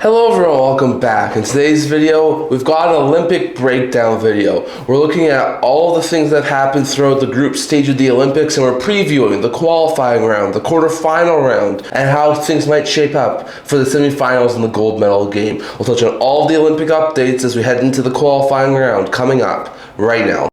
Hello everyone, welcome back. In today's video, we've got an Olympic breakdown video. We're looking at all the things that happened throughout the group stage of the Olympics, and we're previewing the qualifying round, the quarterfinal round, and how things might shape up for the semifinals and the gold medal game. We'll touch on all the Olympic updates as we head into the qualifying round coming up right now.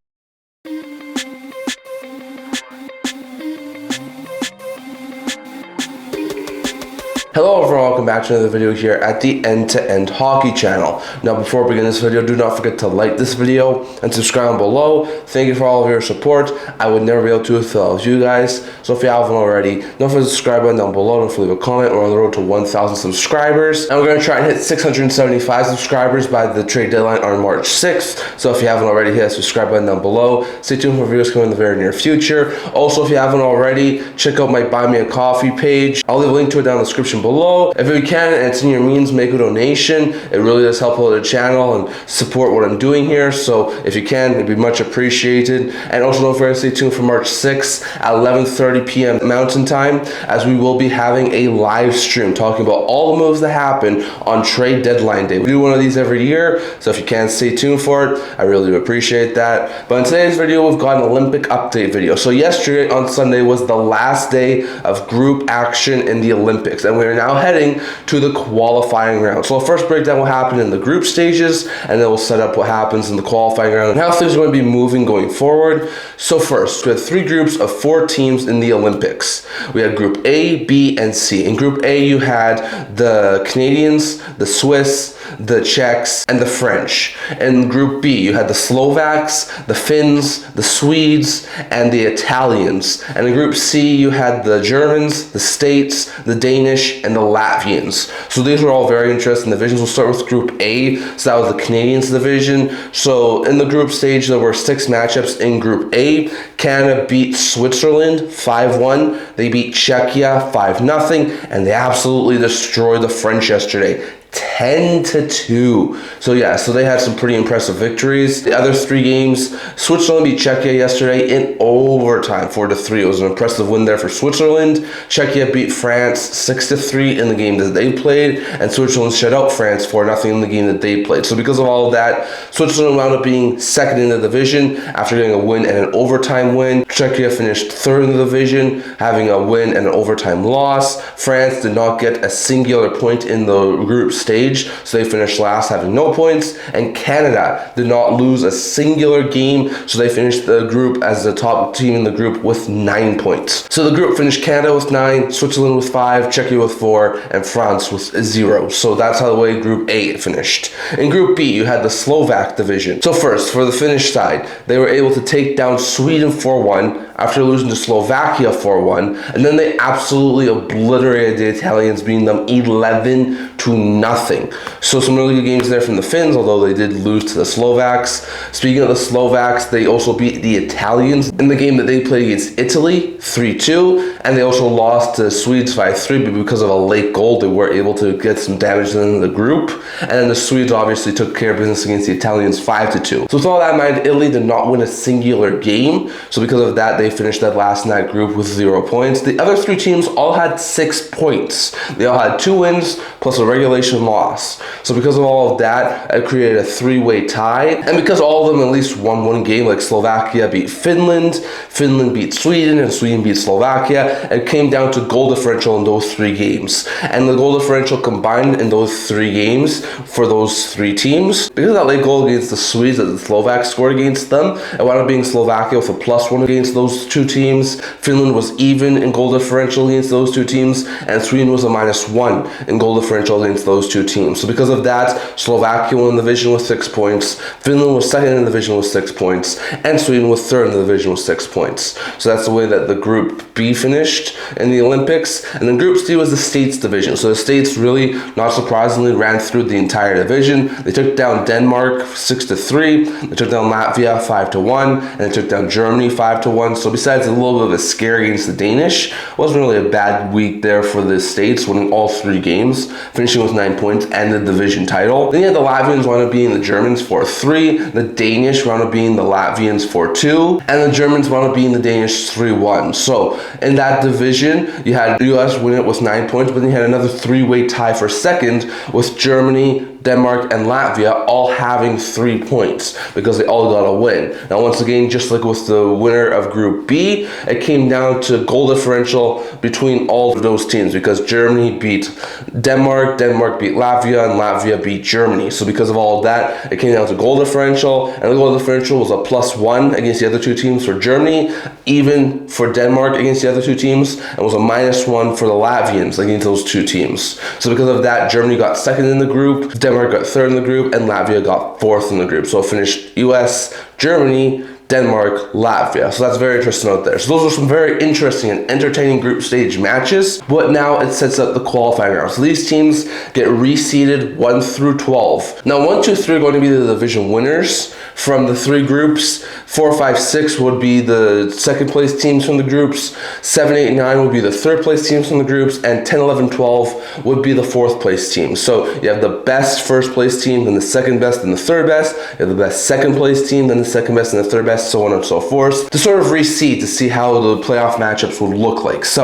Hello everyone, welcome back to another video here at the End-to-End Hockey channel. Now before we begin this video, do not forget to like this video and subscribe below. Thank you for all of your support. I would never be able to without you guys. So if you haven't already, don't forget to subscribe button down below. Don't forget to leave a comment. We're on the road to 1,000 subscribers. And we're going to try and hit 675 subscribers by the trade deadline on March 6th. So if you haven't already, hit that subscribe button down below. Stay tuned for videos coming in the very near future. Also, if you haven't already, check out my Buy Me a Coffee page. I'll leave a link to it down in the description below. If you can and it's in your means, make a donation. It really does help out the channel and support what I'm doing here. So if you can, it'd be much appreciated. And also don't forget to stay tuned for March 6th at 11:30 p.m. Mountain Time, as we will be having a live stream talking about all the moves that happen on trade deadline day. We do one of these every year, so if you can, stay tuned for it. I really do appreciate that. But in today's video, we've got an Olympic update video. So yesterday on Sunday was the last day of group action in the Olympics, and we are now heading to the qualifying round. So I'll first break down what happened in the group stages, and then we'll set up what happens in the qualifying round and how things are going to be moving going forward. So first, we had three groups of 4 teams in the Olympics. We had Group A, B, and C. In Group A, you had the Canadians, the Swiss, the Czechs, and the French. In Group B, you had the Slovaks, the Finns, the Swedes, and the Italians. And in Group C, you had the Germans, the States, the Danish, and the Latvians. So these were all very interesting divisions. We'll start with Group A. So that was the Canadians division. So in the group stage, there were 6 matchups in Group A. Canada beat Switzerland 5-1. They beat Czechia 5-0. And they absolutely destroyed the French yesterday, 10-2. So they had some pretty impressive victories. The other 3 games, Switzerland beat Czechia yesterday in overtime, 4-3. It was an impressive win there for Switzerland. Czechia beat France 6-3 in the game that they played, and Switzerland shut out France 4-0 in the game that they played. So because of all of that, Switzerland wound up being second in the division after getting a win and an overtime win. Czechia finished third in the division, having a win and an overtime loss. France did not get a singular point in the group stage, so they finished last, having no points. And Canada did not lose a singular game, so they finished the group as the top team in the group with 9 points. So the group finished Canada with 9, Switzerland with 5, Czechia with 4, and France with 0. So that's how the way Group A finished. In Group B, you had the Slovak division. So first, for the Finnish side, they were able to take down Sweden 4-1 after losing to Slovakia 4-1, and then they absolutely obliterated the Italians, beating them 11-0. So some really good games there from the Finns, although they did lose to the Slovaks. Speaking of the Slovaks, they also beat the Italians in the game that they played against Italy 3-2, and they also lost to Swedes 5-3, but because of a late goal, they were able to get some damage in the group. And then the Swedes obviously took care of business against the Italians 5-2. So with all that in mind, Italy did not win a singular game, so because of that, they finished that last in that group with 0 points. The other 3 teams all had 6 points. They all had 2 wins plus a regulation loss. So because of all of that, it created a 3-way tie. And because all of them at least won one game, like Slovakia beat Finland, Finland beat Sweden, and Sweden beat Slovakia, it came down to goal differential in those 3 games. And the goal differential combined in those 3 games for those 3 teams, because of that late goal against the Swedes that the Slovaks scored against them, it wound up being Slovakia with a +1 against those 2 teams. Finland was even in goal differential against those 2 teams, and Sweden was a -1 in goal differential against those 2 teams. So because of that, Slovakia won the division with 6 points, Finland was second in the division with 6 points, and Sweden was third in the division with 6 points. So that's the way that the Group B finished in the Olympics. And then Group C was the States division. So the States really, not surprisingly, ran through the entire division. They took down Denmark 6-3, they took down Latvia 5-1, and they took down Germany 5-1. So besides a little bit of a scare against the Danish, it wasn't really a bad week there for the States, winning all 3 games, finishing with 9 points and the division title. Then you had the Latvians wound up being the Germans 4-3, the Danish wound up being the Latvians 4-2, and the Germans wound up being the Danish 3-1. So in that that division, you had US win it with 9 points, but then you had another three-way tie for second with Germany, Denmark, and Latvia all having 3 points because they all got a win. Now, once again, just like with the winner of Group B, it came down to goal differential between all of those teams because Germany beat Denmark, Denmark beat Latvia, and Latvia beat Germany. So because of all of that, it came down to goal differential, and the goal differential was a +1 against the other two teams for Germany, even for Denmark against the other two teams, and was a -1 for the Latvians against those two teams. So because of that, Germany got second in the group, Denmark got third in the group, and Latvia got fourth in the group. So it finished US, Germany, Denmark, Latvia. So that's very interesting out there. So those are some very interesting and entertaining group stage matches. But now it sets up the qualifying round. So these teams get reseeded 1 through 12. Now 1, 2, 3 are going to be the division winners from the 3 groups. 4, 5, 6 would be the second place teams from the groups. 7, 8, 9 would be the third place teams from the groups. And 10, 11, 12 would be the fourth place teams. So you have the best first place team, then the second best, then the third best. You have the best second place team, then the second best, and the third best, so on and so forth, to sort of reseed to see how the playoff matchups would look like. So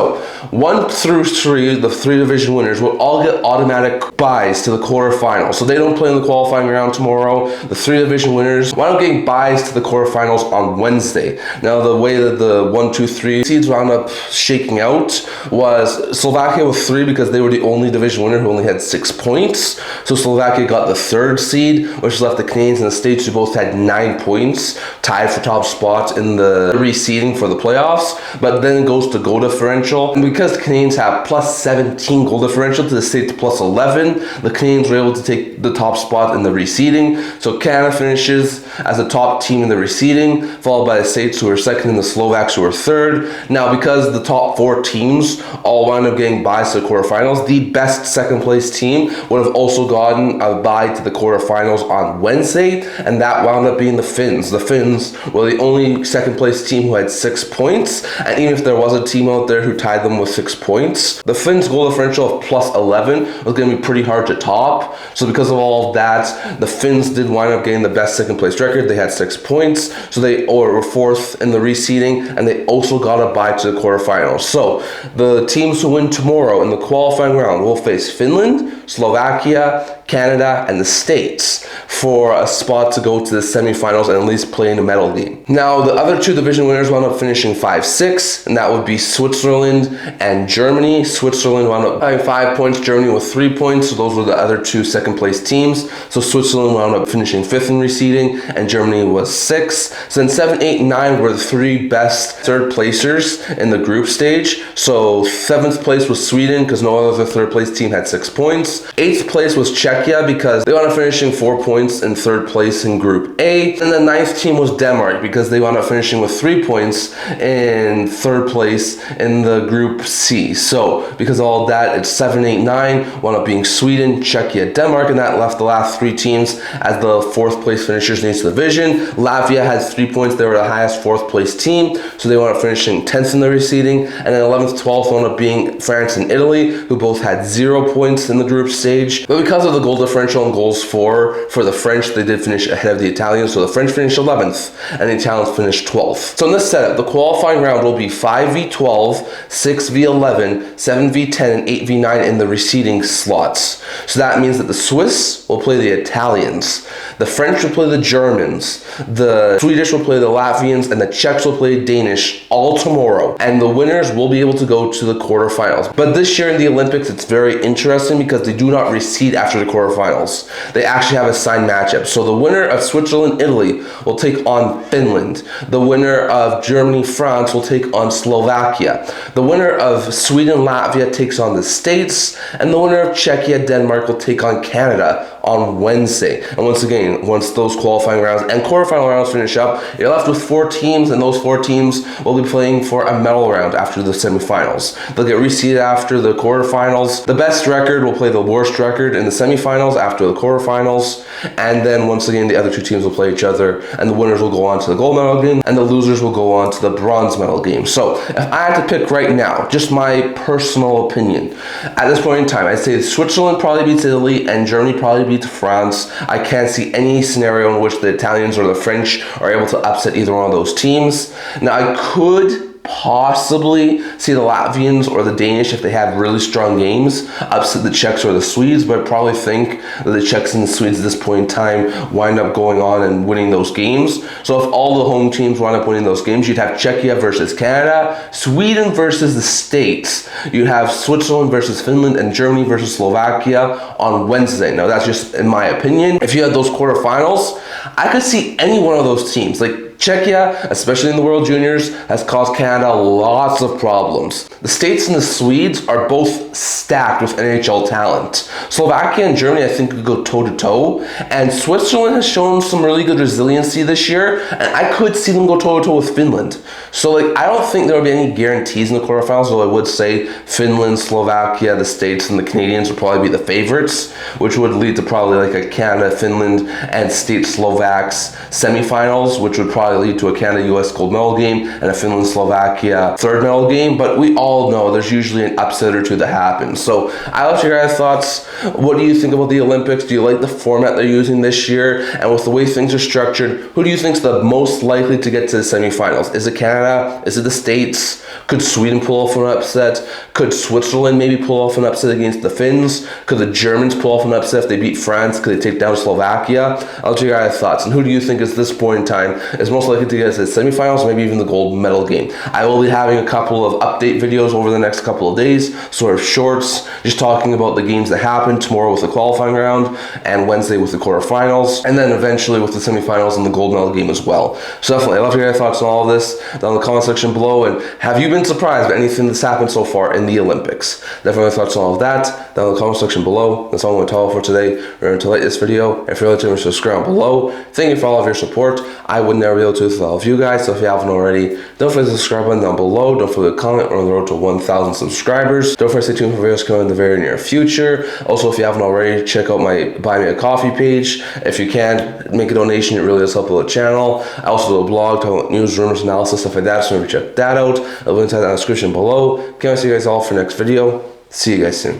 1 through 3, the 3 division winners, will all get automatic buys to the quarterfinals. So they don't play in the qualifying round tomorrow. The 3 division winners wound up getting buys to the quarterfinals on Wednesday. Now the way that the 1, 2, 3 seeds wound up shaking out was Slovakia with 3 because they were the only division winner who only had 6 points. So Slovakia got the 3rd seed, which left the Canadians and the States who both had 9 points, tied for top spots in the reseeding for the playoffs. But then it goes to goal differential, and because the Canadians have +17 goal differential to the States +11, the Canadians were able to take the top spot in the reseeding. So Canada finishes as the top team in the reseeding, followed by the States, who are second, and the Slovaks, who are third. Now, because the top 4 teams all wound up getting buys to the quarterfinals, the best second place team would have also gotten a bye to the quarterfinals on Wednesday, and that wound up being the Finns. The Finns were the only second place team who had 6 points, and even if there was a team out there who tied them with 6 points, the Finns' goal differential of +11 was going to be pretty hard to top. So because of all of that, the Finns did wind up getting the best second place record. They had 6 points, so they were 4th in the reseeding, and they also got a bye to the quarterfinals. So the teams who win tomorrow in the qualifying round will face Finland, Slovakia, Canada, and the States for a spot to go to the semifinals and at least play in a medal game. Now, the other 2 division winners wound up finishing 5, 6, and that would be Switzerland and Germany. Switzerland wound up having 5 points, Germany with 3 points, so those were the other 2 second place teams. So Switzerland wound up finishing 5th in reseeding, and Germany was 6th. So then 7, 8, and 9 were the 3 best third placers in the group stage. So 7th place was Sweden, because no other third place team had 6 points. 8th place was Czechia, because they wound up finishing 4 points in 3rd place in Group A. And the 9th team was Denmark, because they wound up finishing with 3 points in 3rd place in the Group C. So because of all that, it's 7, 8, 9 wound up being Sweden, Czechia, Denmark, and that left the last 3 teams as the 4th place finishers in each division. Latvia had 3 points. They were the highest 4th place team, so they wound up finishing 10th in the reseeding. And then 11th, 12th wound up being France and Italy, who both had 0 points in the group stage. But because of the goal differential and goals for the French, they did finish ahead of the Italians. So the French finished 11th, and the Italians finished 12th. So in this setup, the qualifying round will be 5v12, 6v11, 7v10, and 8v9 in the reseeding slots. So that means that the Swiss will play the Italians, the French will play the Germans, the Swedish will play the Latvians, and the Czechs will play Danish all tomorrow. And the winners will be able to go to the quarterfinals. But this year in the Olympics, it's very interesting because they do not reseed after the quarterfinals. They actually have assigned matchups. So the winner of Switzerland, Italy will take on Finland. The winner of Germany, France will take on Slovakia. The winner of Sweden, Latvia takes on the States. And the winner of Czechia, Denmark will take on Canada on Wednesday. And once again, once those qualifying rounds and quarterfinal rounds finish up, you're left with 4 teams, and those 4 teams will be playing for a medal round after the semifinals. They'll get reseeded after the quarterfinals. The best record will play the worst record in the semifinals after the quarterfinals, and then once again the other 2 teams will play each other, and the winners will go on to the gold medal game, and the losers will go on to the bronze medal game. So if I had to pick right now, just my personal opinion, at this point in time, I'd say Switzerland probably beats Italy and Germany probably beats France. I can't see any scenario in which the Italians or the French are able to upset either one of those teams. Now, I could possibly see the Latvians or the Danish, if they have really strong games, upset the Czechs or the Swedes, but I probably think that the Czechs and the Swedes at this point in time wind up going on and winning those games. So if all the home teams wind up winning those games, you'd have Czechia versus Canada, Sweden versus the States. You'd have Switzerland versus Finland, and Germany versus Slovakia on Wednesday. Now that's just in my opinion. If you had those quarterfinals, I could see any one of those teams. Like Czechia, especially in the World Juniors, has caused Canada lots of problems. The States and the Swedes are both stacked with NHL talent. Slovakia and Germany, I think, could go toe-to-toe. And Switzerland has shown some really good resiliency this year, and I could see them go toe-to-toe with Finland. So, like, I don't think there will be any guarantees in the quarterfinals, though I would say Finland, Slovakia, the States, and the Canadians would probably be the favorites, which would lead to probably like a Canada, Finland, and States-Slovaks semifinals, which would probably lead to a Canada-US gold medal game and a Finland-Slovakia third medal game. But we all know there's usually an upset or two that happens. So I love your guys' thoughts. What do you think about the Olympics? Do you like the format they're using this year? And with the way things are structured, who do you think is the most likely to get to the semifinals? Is it Canada? Is it the States? Could Sweden pull off an upset? Could Switzerland maybe pull off an upset against the Finns? Could the Germans pull off an upset if they beat France? Could they take down Slovakia? I'll let you guys' thoughts. And who do you think at this point in time is most likely to get to the semifinals, maybe even the gold medal game? I will be having a couple of update videos over the next couple of days, sort of shorts, just talking about the games that happened tomorrow with the qualifying round and Wednesday with the quarterfinals, and then eventually with the semifinals and the gold medal game as well. So definitely, I'd love to hear your thoughts on all of this down in the comment section below. And have you been surprised by anything that's happened so far in the Olympics? Definitely thoughts on all of that down in the comment section below. That's all I'm going to tell for today. Remember to like this video. If you're relative, subscribe below. Thank you for all of your support. I would never be able to with all of you guys, so if you haven't already, don't forget to subscribe button down below. Don't forget to comment. We're on the road to 1,000 subscribers. Don't forget to stay tuned for videos coming in the very near future. Also, if you haven't already, check out my Buy Me a Coffee page. If you can, make a donation. It really does help the channel. I also do a blog talking about news, rumors, analysis, stuff like that, so maybe check that out. I'll link to that in the description below. Can't wait to see you guys all for next video. See you guys soon.